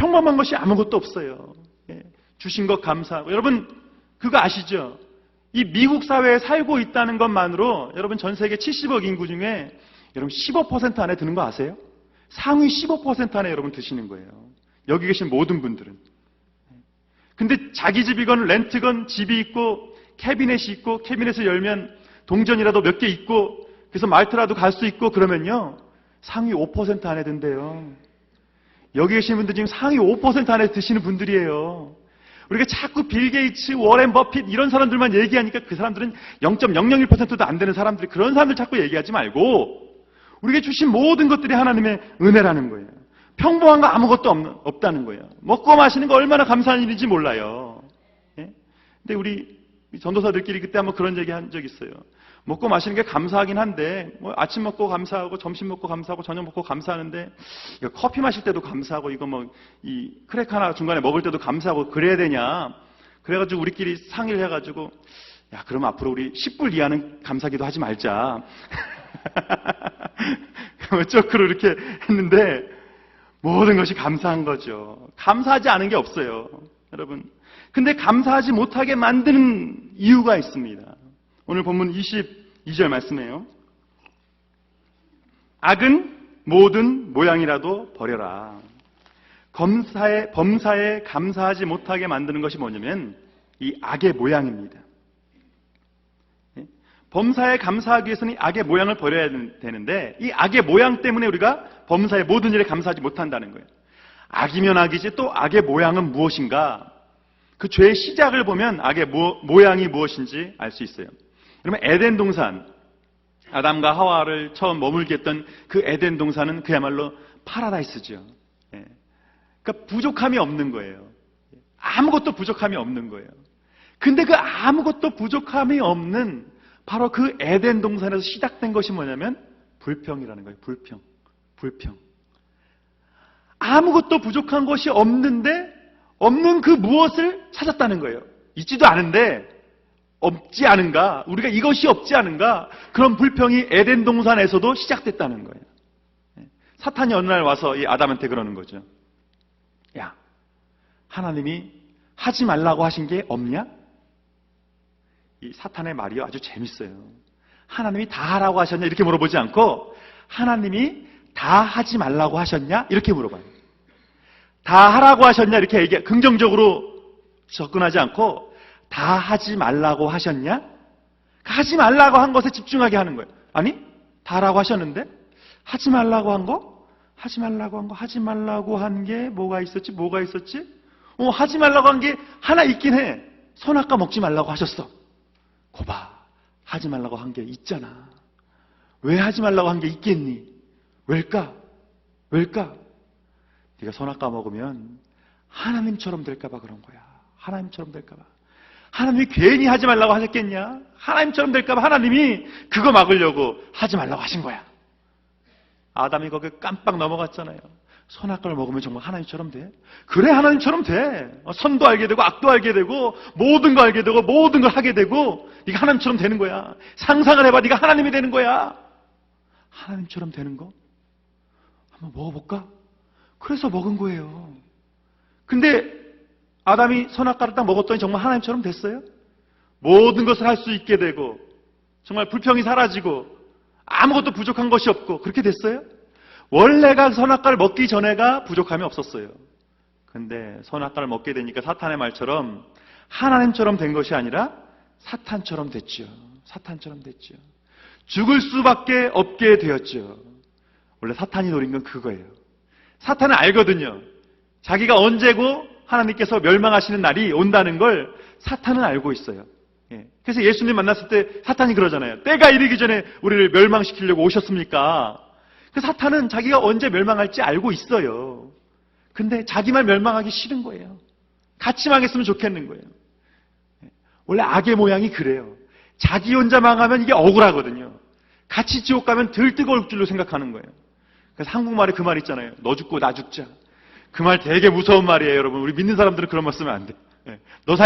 평범한 것이 아무것도 없어요. 주신 것 감사하고. 여러분 그거 아시죠? 이 미국 사회에 살고 있다는 것만으로 여러분 전 세계 70억 인구 중에 여러분 15% 안에 드는 거 아세요? 상위 15% 안에 여러분 드시는 거예요. 여기 계신 모든 분들은. 근데 자기 집이건 렌트건 집이 있고 캐비넷이 있고 캐비넷을 열면 동전이라도 몇 개 있고 그래서 말트라도 갈 수 있고 그러면요 상위 5% 안에 든대요. 여기 계신 분들 지금 상위 5% 안에 드시는 분들이에요. 우리가 자꾸 빌 게이츠, 워렌 버핏 이런 사람들만 얘기하니까 그 사람들은 0.001%도 안 되는 사람들이 그런 사람들 자꾸 얘기하지 말고 우리가 주신 모든 것들이 하나님의 은혜라는 거예요. 평범한 거 아무것도 없다는 거예요. 먹고 마시는 거 얼마나 감사한 일인지 몰라요. 근데 우리 전도사들끼리 그때 한번 그런 얘기 한 적 있어요. 먹고 마시는 게 감사하긴 한데 뭐 아침 먹고 감사하고 점심 먹고 감사하고 저녁 먹고 감사하는데 이거 커피 마실 때도 감사하고 이거 뭐 이 크랙 하나 중간에 먹을 때도 감사하고 그래야 되냐. 그래가지고 우리끼리 상의를 해가지고 야 그럼 앞으로 우리 10불 이하는 감사기도 하지 말자. 쪼크로 이렇게 했는데 모든 것이 감사한 거죠. 감사하지 않은 게 없어요. 여러분. 근데 감사하지 못하게 만드는 이유가 있습니다. 오늘 본문 22절 말씀이에요. 악은 모든 모양이라도 버려라. 범사에 감사하지 못하게 만드는 것이 뭐냐면 이 악의 모양입니다. 범사에 감사하기 위해서는 이 악의 모양을 버려야 되는데 이 악의 모양 때문에 우리가 범사의 모든 일에 감사하지 못한다는 거예요. 악이면 악이지 또 악의 모양은 무엇인가? 그 죄의 시작을 보면 악의 모양이 무엇인지 알 수 있어요. 그러면 에덴 동산, 아담과 하와를 처음 머물게 했던 그 에덴 동산은 그야말로 파라다이스죠. 그러니까 부족함이 없는 거예요. 아무것도 부족함이 없는 거예요. 근데 그 아무것도 부족함이 없는 바로 그 에덴 동산에서 시작된 것이 뭐냐면 불평이라는 거예요. 불평. 아무것도 부족한 것이 없는데 없는 그 무엇을 찾았다는 거예요. 있지도 않은데 없지 않은가? 우리가 이것이 없지 않은가? 그런 불평이 에덴 동산에서도 시작됐다는 거예요. 사탄이 어느 날 와서 이 아담한테 그러는 거죠. 야, 하나님이 하지 말라고 하신 게 없냐? 이 사탄의 말이 아주 재밌어요. 하나님이 다 하라고 하셨냐? 이렇게 물어보지 않고 하나님이 다 하지 말라고 하셨냐? 이렇게 물어봐요. 다 하라고 하셨냐? 이렇게 긍정적으로 접근하지 않고 다 하지 말라고 하셨냐? 하지 말라고 한 것에 집중하게 하는 거예요. 아니, 다 하라고 하셨는데 하지 말라고 한 거? 하지 말라고 한 게 뭐가 있었지? 하지 말라고 한 게 하나 있긴 해. 선악과 먹지 말라고 하셨어. 거봐, 하지 말라고 한 게 있잖아. 왜 하지 말라고 한 게 있겠니? 왜일까? 네가 선악과 먹으면 하나님처럼 될까 봐 그런 거야. 하나님처럼 될까 봐. 하나님이 괜히 하지 말라고 하셨겠냐? 하나님처럼 될까 봐 하나님이 그거 막으려고 하지 말라고 하신 거야. 아담이 거기에 깜빡 넘어갔잖아요. 선악과를 먹으면 정말 하나님처럼 돼? 그래, 하나님처럼 돼. 선도 알게 되고 악도 알게 되고 모든 거 알게 되고 모든 걸 하게 되고 네가 하나님처럼 되는 거야. 상상을 해봐. 네가 하나님이 되는 거야. 하나님처럼 되는 거? 한번 먹어볼까? 그래서 먹은 거예요. 근데 아담이 선악과를 딱 먹었더니 정말 하나님처럼 됐어요? 모든 것을 할 수 있게 되고 정말 불평이 사라지고 아무것도 부족한 것이 없고 그렇게 됐어요? 원래가 선악과를 먹기 전에가 부족함이 없었어요. 근데 선악과를 먹게 되니까 사탄의 말처럼 하나님처럼 된 것이 아니라 사탄처럼 됐죠. 죽을 수밖에 없게 되었죠. 원래 사탄이 노린 건 그거예요. 사탄은 알거든요. 자기가 언제고 하나님께서 멸망하시는 날이 온다는 걸 사탄은 알고 있어요. 그래서 예수님 만났을 때 사탄이 그러잖아요. 때가 이르기 전에 우리를 멸망시키려고 오셨습니까? 그 사탄은 자기가 언제 멸망할지 알고 있어요. 근데 자기만 멸망하기 싫은 거예요. 같이 망했으면 좋겠는 거예요. 원래 악의 모양이 그래요. 자기 혼자 망하면 이게 억울하거든요. 같이 지옥 가면 덜 뜨거울 줄로 생각하는 거예요. 그래서 한국말에 그 말 있잖아요. 너 죽고 나 죽자. 그 말 되게 무서운 말이에요, 여러분. 우리 믿는 사람들은 그런 말 쓰면 안 돼. 너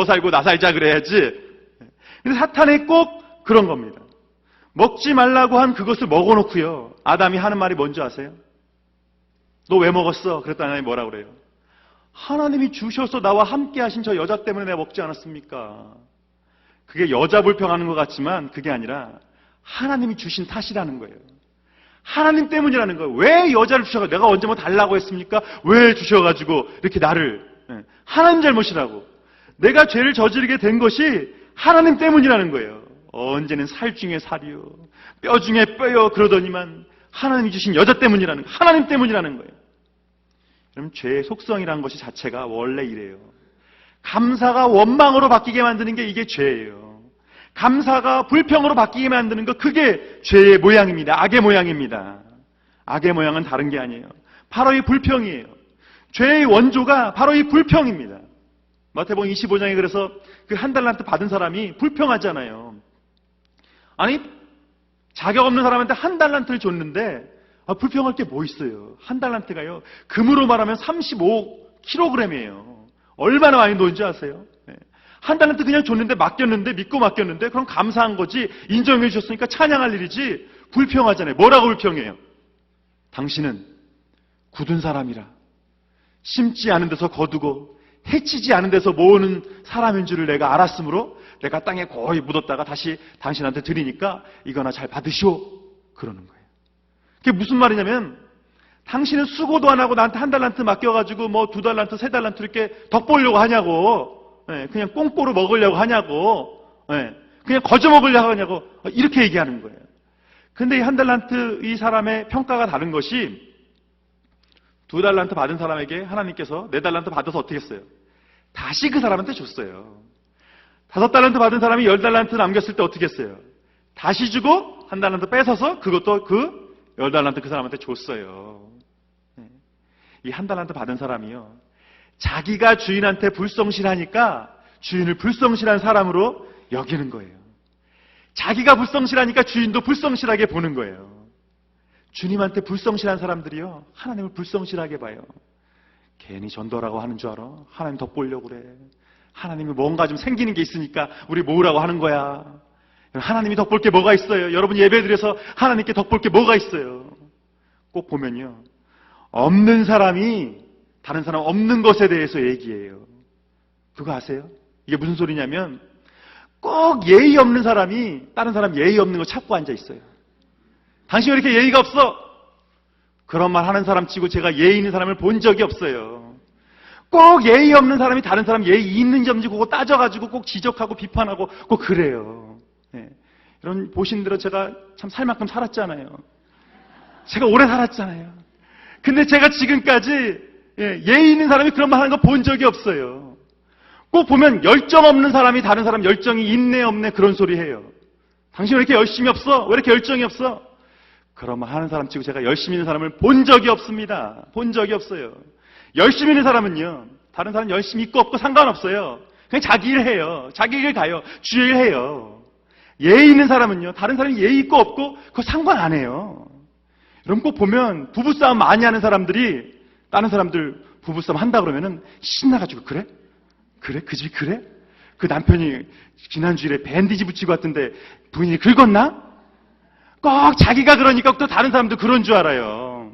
살고 나 살자 그래야지. 근데 사탄이 꼭 그런 겁니다. 먹지 말라고 한 그것을 먹어놓고요. 아담이 하는 말이 뭔지 아세요? 너 왜 먹었어? 그랬더니 하나님이 뭐라고 그래요? 하나님이 주셔서 나와 함께 하신 저 여자 때문에 내가 먹지 않았습니까? 그게 여자 불평하는 것 같지만 그게 아니라 하나님이 주신 탓이라는 거예요. 하나님 때문이라는 거예요. 왜 여자를 주셔가지고 내가 언제 뭐 달라고 했습니까? 왜 주셔가지고 이렇게 나를 하나님 잘못이라고. 내가 죄를 저지르게 된 것이 하나님 때문이라는 거예요. 언제는 살 중에 살이요 뼈 중에 뼈요 그러더니만 하나님이 주신 여자 때문이라는 거예요. 하나님 때문이라는 거예요. 그럼 죄의 속성이라는 것이 자체가 원래 이래요. 감사가 원망으로 바뀌게 만드는 게 이게 죄예요. 감사가 불평으로 바뀌게 만드는 거 그게 죄의 모양입니다. 악의 모양입니다. 악의 모양은 다른 게 아니에요. 바로 이 불평이에요. 죄의 원조가 바로 이 불평입니다. 마태복음 25장에 그래서 그 한 달란트 받은 사람이 불평하잖아요. 아니 자격 없는 사람한테 한 달란트를 줬는데 불평할 게 뭐 있어요. 한 달란트가요 금으로 말하면 35kg이에요. 얼마나 많이 놓은지 아세요? 한 달란트 그냥 줬는데 맡겼는데 믿고 맡겼는데 그럼 감사한 거지 인정해 주셨으니까 찬양할 일이지 불평하잖아요. 뭐라고 불평해요? 당신은 굳은 사람이라 심지 않은 데서 거두고 해치지 않은 데서 모으는 사람인 줄을 내가 알았으므로 내가 땅에 거의 묻었다가 다시 당신한테 드리니까 이거나 잘 받으시오 그러는 거예요. 그게 무슨 말이냐면 당신은 수고도 안 하고 나한테 한 달란트 맡겨가지고 뭐 2달란트, 3달란트 이렇게 덕보려고 하냐고 그냥 꽁꼬로 먹으려고 하냐고 그냥 거저 먹으려고 하냐고 이렇게 얘기하는 거예요. 근데 이 한 달란트 이 사람의 평가가 다른 것이 2달란트 받은 사람에게 하나님께서 4달란트 받아서 어떻게 했어요? 다시 그 사람한테 줬어요. 5달란트 받은 사람이 10달란트 남겼을 때 어떻게 했어요? 다시 주고 1달란트 뺏어서 그것도 그 10달란트 그 사람한테 줬어요. 이 1달란트 받은 사람이요. 자기가 주인한테 불성실하니까 주인을 불성실한 사람으로 여기는 거예요. 자기가 불성실하니까 주인도 불성실하게 보는 거예요. 주님한테 불성실한 사람들이요 하나님을 불성실하게 봐요. 괜히 전도라고 하는 줄 알아? 하나님 덕보려고 그래. 하나님이 뭔가 좀 생기는 게 있으니까 우리 모으라고 하는 거야. 하나님이 덕볼 게 뭐가 있어요? 여러분 예배드려서 하나님께 덕볼 게 뭐가 있어요? 꼭 보면요 없는 사람이 다른 사람 없는 것에 대해서 얘기해요. 그거 아세요? 이게 무슨 소리냐면 꼭 예의 없는 사람이 다른 사람 예의 없는 거 찾고 앉아 있어요. 당신 왜 이렇게 예의가 없어? 그런 말 하는 사람 치고 제가 예의 있는 사람을 본 적이 없어요. 꼭 예의 없는 사람이 다른 사람 예의 있는지 없는지 그거 따져가지고 꼭 지적하고 비판하고 꼭 그래요. 여러분 보신 대로 제가 참 살 만큼 살았잖아요. 제가 오래 살았잖아요. 근데 제가 지금까지 예의 있는 사람이 그런 말 하는 거 본 적이 없어요. 꼭 보면 열정 없는 사람이 다른 사람 열정이 있네 없네 그런 소리 해요. 당신 왜 이렇게 열심히 없어? 왜 이렇게 열정이 없어? 그런 말 하는 사람 치고 제가 열심히 있는 사람을 본 적이 없습니다. 본 적이 없어요. 열심히 있는 사람은요 다른 사람 열심히 있고 없고 상관없어요. 그냥 자기 일 해요. 자기 일 가요. 주 일 해요. 예의 있는 사람은요 다른 사람이 예의 있고 없고 그거 상관 안 해요. 여러분 꼭 보면 부부싸움 많이 하는 사람들이 다른 사람들 부부싸움 한다 그러면은 신나가지고 그래? 그래? 그 집이 그래? 그 남편이 지난주일에 밴디지 붙이고 왔던데 부인이 긁었나? 꼭 자기가 그러니까 또 다른 사람도 그런 줄 알아요.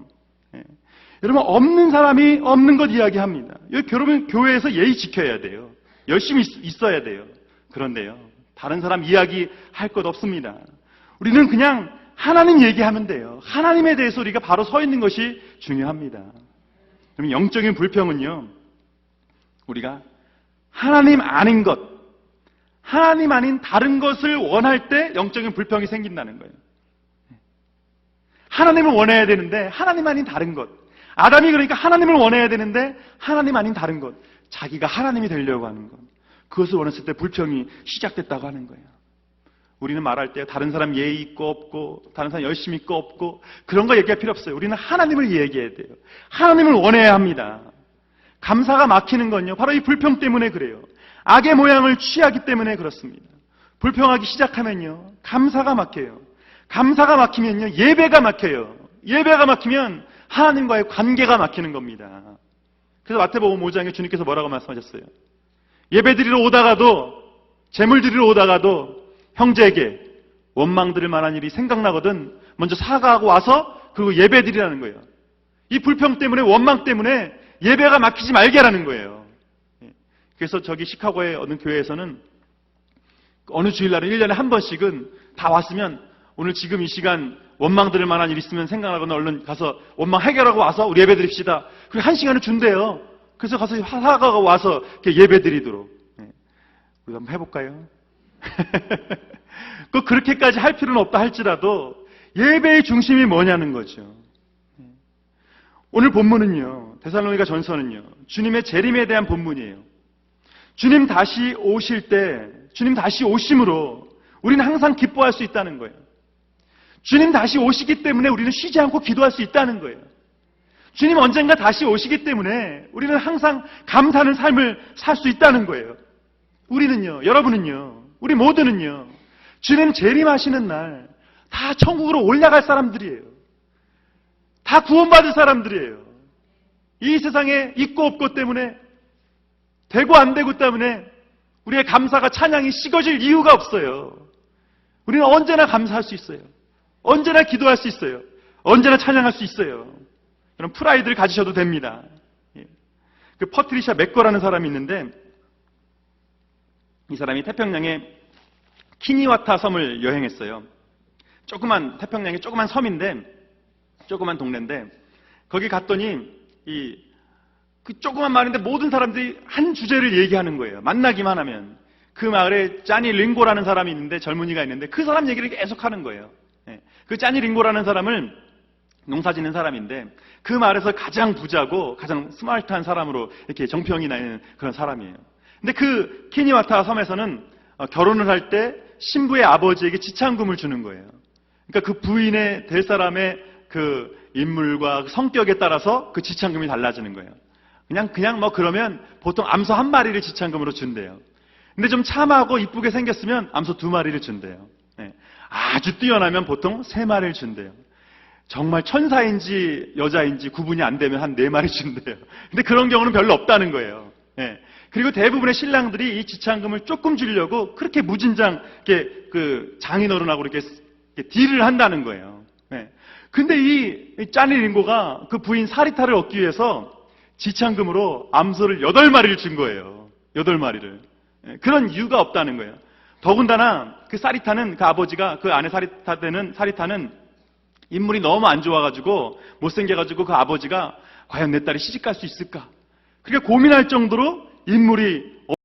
여러분 없는 사람이 없는 것 이야기합니다. 여러분 교회에서 예의 지켜야 돼요. 열심히 있어야 돼요. 그런데요 다른 사람 이야기 할 것 없습니다. 우리는 그냥 하나님 얘기하면 돼요. 하나님에 대해서 우리가 바로 서 있는 것이 중요합니다. 그럼 영적인 불평은요 우리가 하나님 아닌 것, 하나님 아닌 다른 것을 원할 때 영적인 불평이 생긴다는 거예요. 하나님을 원해야 되는데 하나님 아닌 다른 것. 아담이 그러니까 하나님을 원해야 되는데 하나님 아닌 다른 것. 자기가 하나님이 되려고 하는 것. 그것을 원했을 때 불평이 시작됐다고 하는 거예요. 우리는 말할 때 다른 사람 예의 있고 없고 다른 사람 열심히 있고 없고 그런 거 얘기할 필요 없어요. 우리는 하나님을 얘기해야 돼요. 하나님을 원해야 합니다. 감사가 막히는 건요 바로 이 불평 때문에 그래요. 악의 모양을 취하기 때문에 그렇습니다. 불평하기 시작하면요 감사가 막혀요. 감사가 막히면요 예배가 막혀요. 예배가 막히면 하나님과의 관계가 막히는 겁니다. 그래서 마태복음 5장에 주님께서 뭐라고 말씀하셨어요? 예배 드리러 오다가도 제물 드리러 오다가도 형제에게 원망 드릴 만한 일이 생각나거든 먼저 사과하고 와서 그리고 예배 드리라는 거예요. 이 불평 때문에 원망 때문에 예배가 막히지 말게 하라는 거예요. 그래서 저기 시카고의 어느 교회에서는 어느 주일날은 1년에 한 번씩은 다 왔으면 오늘 지금 이 시간 원망 들을 만한 일 있으면 생각나거나 얼른 가서 원망 해결하고 와서 우리 예배 드립시다. 그리고 1시간을 준대요. 그래서 가서 사가가 와서 예배 드리도록. 우리 한번 해볼까요? 꼭 그렇게까지 할 필요는 없다 할지라도 예배의 중심이 뭐냐는 거죠. 오늘 본문은요, 데살로니가 전서는요, 주님의 재림에 대한 본문이에요. 주님 다시 오실 때, 주님 다시 오심으로 우리는 항상 기뻐할 수 있다는 거예요. 주님 다시 오시기 때문에 우리는 쉬지 않고 기도할 수 있다는 거예요. 주님 언젠가 다시 오시기 때문에 우리는 항상 감사하는 삶을 살 수 있다는 거예요. 우리는요, 여러분은요, 우리 모두는요, 주님 재림하시는 날 다 천국으로 올라갈 사람들이에요. 다 구원받을 사람들이에요. 이 세상에 있고 없고 때문에, 되고 안 되고 때문에 우리의 감사가, 찬양이 식어질 이유가 없어요. 우리는 언제나 감사할 수 있어요. 언제나 기도할 수 있어요. 언제나 찬양할 수 있어요. 여러분, 프라이드를 가지셔도 됩니다. 그 퍼트리샤 맥거라는 사람이 있는데, 이 사람이 태평양의 키니와타 섬을 여행했어요. 태평양의 조그만 섬인데, 조그만 동네인데, 거기 갔더니 그 조그만 마을인데 모든 사람들이 한 주제를 얘기하는 거예요. 만나기만 하면. 그 마을에 짜니 링고라는 사람이 있는데, 젊은이가 있는데 그 사람 얘기를 계속 하는 거예요. 그 짜니 링고라는 사람을 농사 짓는 사람인데, 그 마을에서 가장 부자고 가장 스마트한 사람으로 이렇게 정평이 나는 그런 사람이에요. 근데 그 키니와타 섬에서는 결혼을 할 때 신부의 아버지에게 지창금을 주는 거예요. 그러니까 그 부인의 될 사람의 그 인물과 성격에 따라서 그 지창금이 달라지는 거예요. 그냥 뭐 그러면 보통 암소 1마리를 지창금으로 준대요. 근데 좀 참하고 이쁘게 생겼으면 암소 2마리를 준대요. 아주 뛰어나면 보통 3마리를 준대요. 정말 천사인지 여자인지 구분이 안 되면 한 4마리 준대요. 근데 그런 경우는 별로 없다는 거예요. 그리고 대부분의 신랑들이 이 지창금을 조금 주려고 그렇게 무진장 그 장인어른하고 이렇게 딜을 한다는 거예요. 근데 이 짜니 링고가 그 부인 사리타를 얻기 위해서 지창금으로 암소를 8마리를 준 거예요. 8마리를. 그런 이유가 없다는 거예요. 더군다나 그 사리타는, 그 아버지가, 그 아내 사리타는 인물이 너무 안 좋아가지고, 못생겨가지고 그 아버지가 과연 내 딸이 시집갈 수 있을까? 그렇게 고민할 정도로 인물이